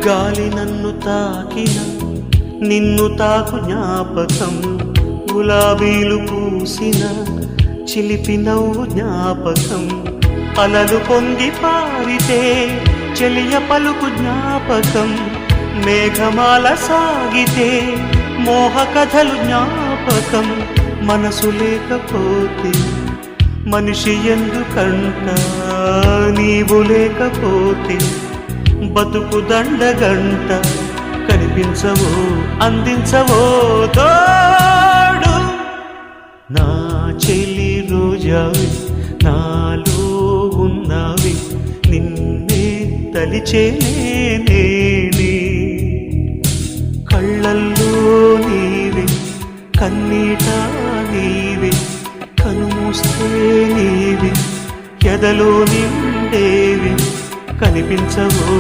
గాలి నన్ను తాకిన నిన్ను తాకు జ్ఞాపకం, గులాబీలు పూసిన చిలిపి నవ్వు జ్ఞాపకం, అలలు పొంగి పారితే చెలియ పలుకు జ్ఞాపకం, మేఘమాల సాగితే మోహ కథలు జ్ఞాపకం. మనసు లేకపోతే మనిషి ఎందుకంట, నీవు లేకపోతే బతుకు దండగంట. కనిపించవో అందించవో తోడు, నా చెలి రోజావి నాలో ఉన్నవి, నిన్నే తలిచేనే కళ్ళల్లో నీవే కన్నీట నీవే, కనుమూస్తే నీవే ఎదలో నిండేవి. కనిపించవో